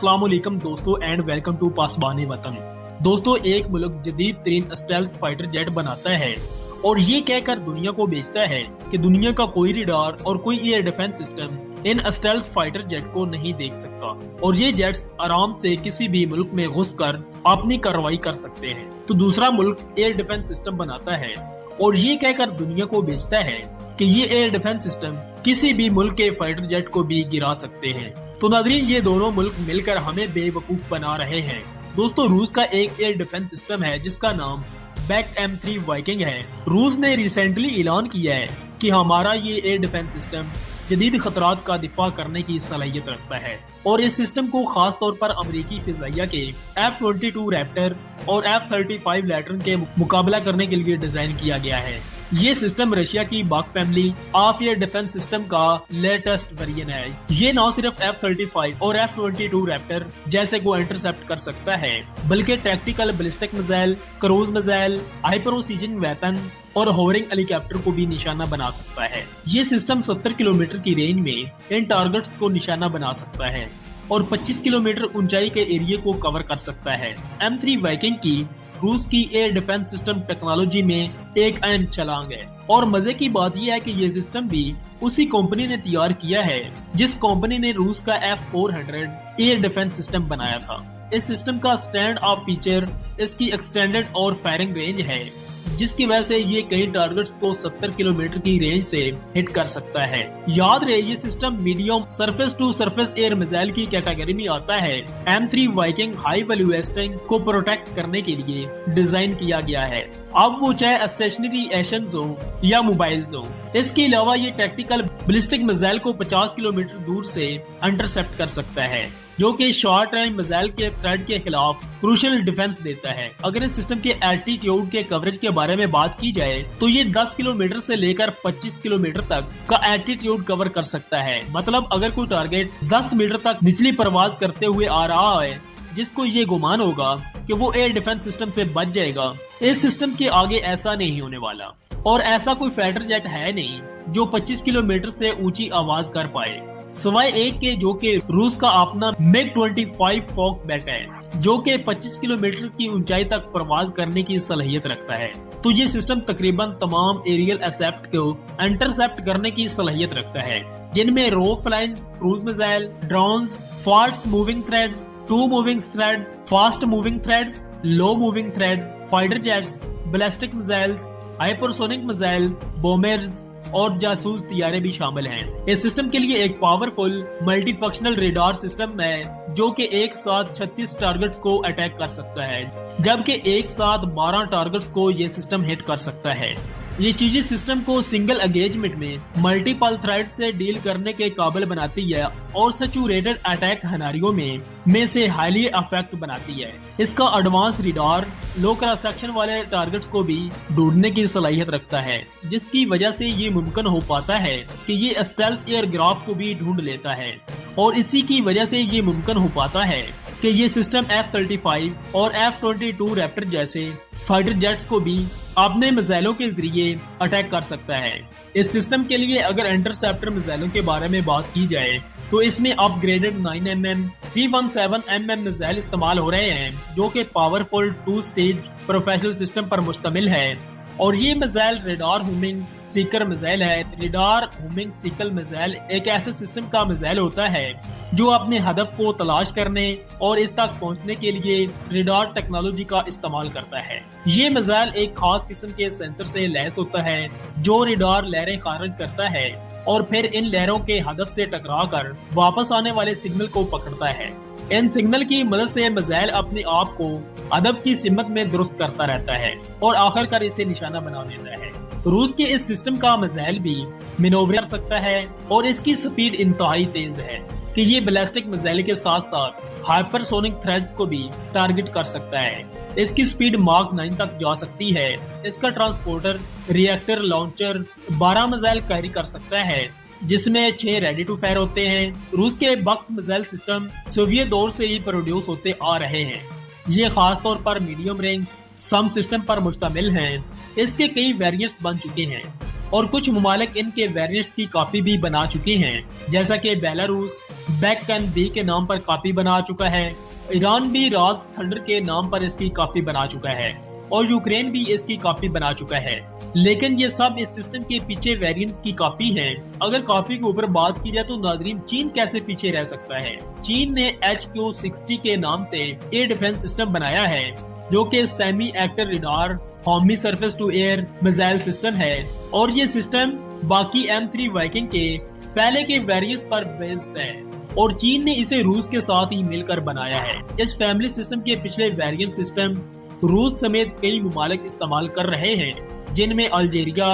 अस्सलाम वालेकुम दोस्तों एंड वेलकम टू पासबान वतन। दोस्तों, एक मुल्क जदीद तरीन स्टेल्थ फाइटर जेट बनाता है और ये कहकर दुनिया को बेचता है कि दुनिया का कोई रडार और कोई air defence system in stealth fighter jet को नहीं देख सकता और ये जेट्स आराम से किसी भी मुल्क में घुसकर अपनी कार्रवाई कर सकते हैं। तो दूसरा मुल्क एयर डिफेंस सिस्टम बनाता है और ये कहकर दुनिया को बेचता है कि ये एयर डिफेंस सिस्टम किसी भी मुल्क के फाइटर जेट को भी गिरा सकते हैं। तो नाज़रीन, ये दोनों मुल्क मिलकर हमें बेवकूफ बना रहे हैं। दोस्तों, रूस का एक एयर डिफेंस सिस्टम है जिसका नाम बैक M3 वाइकिंग है। रूस ने रिसेंटली ऐलान किया है कि हमारा ये एयर डिफेंस सिस्टम जदीद खतरात का दिफा करने की सलाहियत रखता है और इस सिस्टम को खास तौर पर अमेरिकी फिजाइया के F-22 रैप्टर और F-35 लैटरन के मुकाबला करने के लिए डिजाइन किया गया है। ये सिस्टम रशिया की बाक family of air defence system का लेटेस्ट वेरिएंट है। ये न सिर्फ F-35 और F-22 रैप्टर जैसे को इंटरसेप्ट कर सकता है, बल्कि tactical ballistic missile, cruise missile, hypersonic weapon और होवरिंग हेलीकॉप्टर को भी निशाना बना सकता है। ये सिस्टम 70 किलोमीटर की रेंज में इन टारगेट्स को निशाना बना सकता है और 25 किलोमीटर ऊंचाई के एरिया को कवर कर सकता है। M3 वाइकिंग की रूस की एयर डिफेंस सिस्टम टेक्नोलॉजी में एक अहम छलांग है और मजे की बात यह है कि ये सिस्टम भी उसी कंपनी ने तैयार किया है जिस कंपनी ने रूस का F-400 एयर डिफेंस सिस्टम बनाया था। इस सिस्टम का स्टैंड ऑफ फीचर इसकी एक्सटेंडेड और फायरिंग रेंज है, जिसकी वजह से ये कई टारगेट्स को 70 किलोमीटर की रेंज से हिट कर सकता है। याद रहे, ये system medium surface to surface air missile की कैटेगरी में आता है। M3 वाइकिंग हाई वैल्यूएस्टिंग को प्रोटेक्ट करने के लिए डिजाइन किया गया है, अब वो चाहे स्टेशनरी एक्शन हो या मोबाइल हो। इसके अलावा ये टैक्टिकल बैलिस्टिक मिसाइल को 50 किलोमीटर दूर से इंटरसेप्ट कर सकता है, जो कि शॉर्ट रेंज मिसाइल के थ्रेट के खिलाफ क्रूशियल डिफेंस देता है। अगर इस सिस्टम के एल्टीट्यूड के कवरेज के बारे में बात की जाए तो ये 10 किलोमीटर से लेकर 25 किलोमीटर तक का एल्टीट्यूड कवर कर सकता है। मतलब अगर कोई टारगेट 10 मीटर तक निचली परवाज करते हुए आ रहा है, जिसको ये गुमान होगा कि वो एयर डिफेंस सिस्टम से बच जाएगा, इस सिस्टम के आगे ऐसा नहीं होने वाला। और ऐसा कोई फाइटर जेट है नहीं जो 25 किलोमीटर से ऊंची आवाज कर पाए, सिवाय एक के जो कि रूस का अपना MiG-25 फोक बैट है, जो कि 25 किलोमीटर की ऊंचाई तक प्रवास करने की सलाहियत रखता है। तो ये सिस्टम तकरीबन तमाम एरियल एसेप्ट को इंटरसेप्ट करने की सलाहियत रखता है, जिनमें low flying cruise missile, drones, fast moving threats, two moving threat, fast moving threats, low moving threats, fighter jets, ballistic missiles, hypersonic missile, bombers और जासूस तैयारे भी शामिल हैं। इस सिस्टम के लिए एक पावरफुल मल्टीफंक्शनल रेडार सिस्टम है जो कि एक साथ 36 टारगेट्स को अटैक कर सकता है, जबकि एक साथ 12 टारगेट्स को ये सिस्टम हिट कर सकता है। ये चीजें सिस्टम को सिंगल एंगेजमेंट में मल्टीपल थ्रेट से डील करने के काबिल बनाती है और सैचुरेटेड अटैक सिनेरियो में से हाईली इफेक्टिव बनाती है। इसका एडवांस रडार लो क्रॉस सेक्शन वाले टारगेट्स को भी ढूंढने की सलाहियत रखता है, जिसकी वजह से ये मुमकिन हो पाता है कि ये स्टेल्थ एयरक्राफ्ट को भी ढूंढ लेता है और इसी की वजह से ये मुमकिन हो पाता है कि ये सिस्टम F-35 और F-22 रैप्टर जैसे फाइटर जेट्स को भी अपने मिसाइलों के जरिए अटैक कर सकता है। इस सिस्टम के लिए अगर इंटरसेप्टर मिसाइलों के बारे में बात की जाए तो इसमें अपग्रेडेड 9mm 317mm मिसाइल इस्तेमाल हो रहे हैं, जो कि पावरफुल 2 स्टेज प्रोफेशनल सिस्टम पर मुश्तमिल है और ये missile radar homing Sikar missile है। रेडार होमिंग सीकर मिसाइल एक ऐसे सिस्टम का मिसाइल होता है जो अपने हदफ को तलाश करने और इस तक पहुंचने के लिए रेडार टेक्नोलॉजी का इस्तेमाल करता है। ये मिसाइल एक खास किस्म के सेंसर से लैस होता है जो रेडार लहरें खारिज करता है और फिर इन लहरों के हदफ से टकरा कर वापस आने वाले सिग्नल को पकड़ता है। इन सिग्नल की मदद से मिसाइल अपने आप को हदफ की सिमत में दुरुस्त करता रहता है और आखिरकार इसे निशाना बना देता है। रूस के इस सिस्टम का मिसाइल भी मैनूवर कर सकता है और इसकी स्पीड इंतहाई तेज है कि ये बैलिस्टिक मिसाइल के साथ साथ हाइपरसोनिक थ्रेड्स को भी टारगेट कर सकता है। इसकी स्पीड माक 9 तक जा सकती है। इसका transporter, reactor, launcher 12 missile carry कर सकता है, जिसमें 6 रेडी टू फायर होते हैं। रूस के बख्त मिसाइल सिस्टम सोवियत दौर से ही प्रोड्यूस होते आ रहे हैं। ये खास तौर पर मीडियम रेंज सम सिस्टम पर मुश्तमिल हैं। इसके कई वेरिएंट्स बन चुके हैं اور کچھ ممالک ان کے ویریئنٹ کی کاپی بھی بنا چکے ہیں، جیسا کہ بیلاروس بیک کین بی کے نام پر کاپی بنا چکا ہے، ایران بھی راز تھنڈر کے نام پر اس کی کاپی بنا چکا ہے اور یوکرین بھی اس کی کاپی بنا چکا ہے۔ لیکن یہ سب اس سسٹم کے پیچھے ویریئنٹ کی کاپی ہیں۔ اگر کاپی کے اوپر بات کی جائے تو ناظرین چین کیسے پیچھے رہ سکتا ہے؟ چین نے HQ-60 کے نام سے ایئر ڈیفنس سسٹم بنایا ہے جو کہ semi active radar homing surface to air missile system ہے، اور یہ سسٹم باقی M3 وائکنگ کے پہلے کے ویریئنٹس پر بیسڈ ہے اور چین نے اسے روس کے ساتھ ہی مل کر بنایا ہے۔ اس فیملی سسٹم کے پچھلے ویریئنٹ سسٹم روس سمیت کئی ممالک استعمال کر رہے ہیں، جن میں Algeria,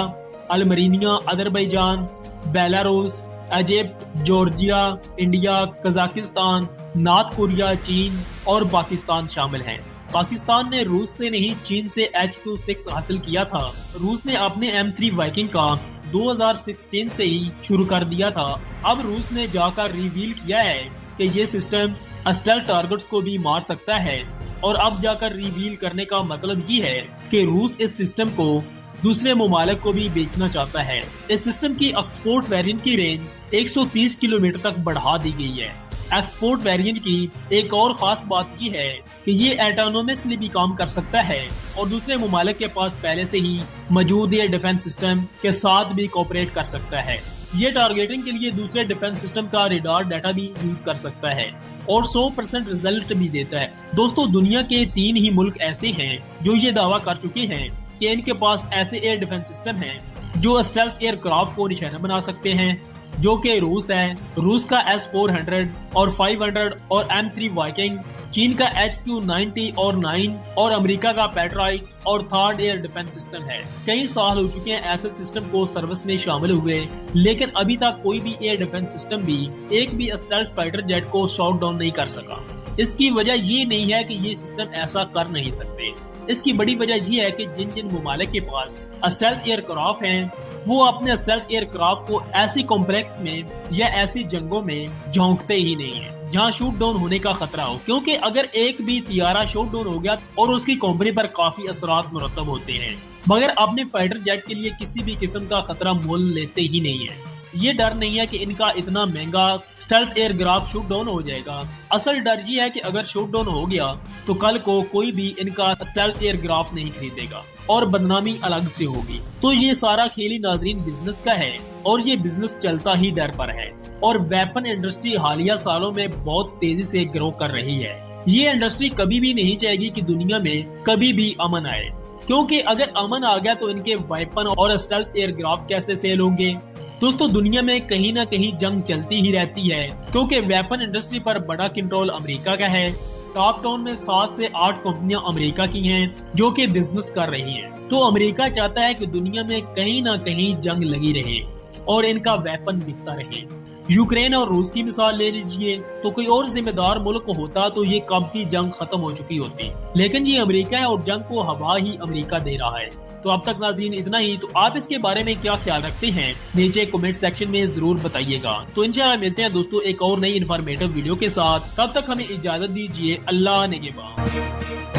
Armenia, Azerbaijan, Belarus, Egypt, Georgia, India, Kazakhstan, North Korea, چین اور پاکستان شامل ہیں۔ پاکستان نے روس سے نہیں چین سے HQ-6 حاصل کیا تھا۔ روس نے اپنے M3 وائکنگ کا 2016 سے ہی شروع کر دیا تھا۔ اب روس نے جا کر ریویل کیا ہے کہ یہ سسٹم اسٹیلتھ ٹارگٹس کو بھی مار سکتا ہے، اور اب جا کر ریویل کرنے کا مطلب یہ ہے کہ روس اس سسٹم کو دوسرے ممالک کو بھی بیچنا چاہتا ہے۔ اس سسٹم کی ایکسپورٹ ویریئنٹ کی رینج 130 کلومیٹر تک بڑھا دی گئی ہے۔ ایکسپورٹ ویریئنٹ کی ایک اور خاص بات یہ ہے کہ یہ ایٹونومسلی بھی کام کر سکتا ہے اور دوسرے ممالک کے پاس پہلے سے ہی موجود ایئر ڈیفنس سسٹم کے ساتھ بھی کوپریٹ کر سکتا ہے۔ یہ ٹارگیٹنگ کے لیے دوسرے ڈیفنس سسٹم کا ریڈار ڈیٹا بھی یوز کر سکتا ہے اور 100% رزلٹ بھی دیتا ہے۔ دوستو، دنیا کے 3 ہی ملک ایسے ہیں جو یہ دعویٰ کر چکے ہیں کہ ان کے پاس ایسے ایئر ڈیفنس سسٹم ہیں جو اسٹیلتھ ایئر کرافٹ کو نشانہ بنا سکتے ہیں، جو کہ روس ہے، روس کا S-400 اور 500 اور M3 وائکنگ، چین کا HQ-90 اور 9 اور امریکہ کا پیٹرائٹ اور تھرڈ ایئر ڈیفنس سسٹم ہے۔ کئی سال ہو چکے ہیں ایسے سسٹم کو سروس میں شامل ہوئے، لیکن ابھی تک کوئی بھی ایئر ڈیفنس سسٹم بھی ایک بھی اسٹیلتھ فائٹر جیٹ کو شاٹ ڈاؤن نہیں کر سکا۔ اس کی وجہ یہ نہیں ہے کہ یہ سسٹم ایسا کر نہیں سکتے، اس کی بڑی وجہ یہ ہے کہ جن ممالک کے پاس اسٹیلتھ ایئر کرافٹ ہیں وہ اپنے اسٹیلتھ ایئر کرافٹ کو ایسی کمپلیکس میں یا ایسی جنگوں میں جھونکتے ہی نہیں ہیں جہاں شوٹ ڈاؤن ہونے کا خطرہ ہو، کیونکہ اگر ایک بھی طیارہ شوٹ ڈاؤن ہو گیا اور اس کی کمپنی پر کافی اثرات مرتب ہوتے ہیں، مگر اپنے فائٹر جیٹ کے لیے کسی بھی قسم کا خطرہ مول لیتے ہی نہیں ہیں۔ یہ ڈر نہیں ہے کہ ان کا اتنا مہنگا stealth aircraft shoot down ہو جائے گا، اصل ڈر یہ ہے کہ اگر شوٹ ڈاؤن ہو گیا تو کل کو کوئی بھی ان کا اسٹیلتھ ایئر کرافٹ نہیں خریدے گا اور بدنامی الگ سے ہوگی۔ تو یہ سارا کھیل ہی ناظرین بزنس کا ہے، اور یہ بزنس چلتا ہی ڈر پر ہے، اور ویپن انڈسٹری حالیہ سالوں میں بہت تیزی سے گرو کر رہی ہے۔ یہ انڈسٹری کبھی بھی نہیں چاہے گی کہ دنیا میں کبھی بھی امن آئے، کیونکہ اگر امن آ گیا تو ان کے ویپن اور اسٹیلتھ ایئر کرافٹ کیسے سیل ہوں گے؟ دوستو، دنیا میں کہیں نہ کہیں جنگ چلتی ہی رہتی ہے، کیونکہ ویپن انڈسٹری پر بڑا کنٹرول امریکہ کا ہے۔ ٹاپ ٹاؤن میں 7 سے 8 کمپنیاں امریکہ کی ہیں جو کہ بزنس کر رہی ہیں، تو امریکہ چاہتا ہے کہ دنیا میں کہیں نہ کہیں جنگ لگی رہے اور ان کا ویپن بکتا رہے۔ یوکرین اور روس کی مثال لے لیجئے، تو کوئی اور ذمہ دار ملک ہوتا تو یہ کب کی جنگ ختم ہو چکی ہوتی، لیکن یہ امریکہ ہے اور جنگ کو ہوا ہی امریکہ دے رہا ہے۔ تو اب تک ناظرین اتنا ہی، تو آپ اس کے بارے میں کیا خیال رکھتے ہیں نیچے کمنٹ سیکشن میں ضرور بتائیے گا۔ تو انشاءاللہ ملتے ہیں دوستو ایک اور نئی انفارمیٹیو ویڈیو کے ساتھ، تب تک ہمیں اجازت دیجیے، اللہ نگہبان۔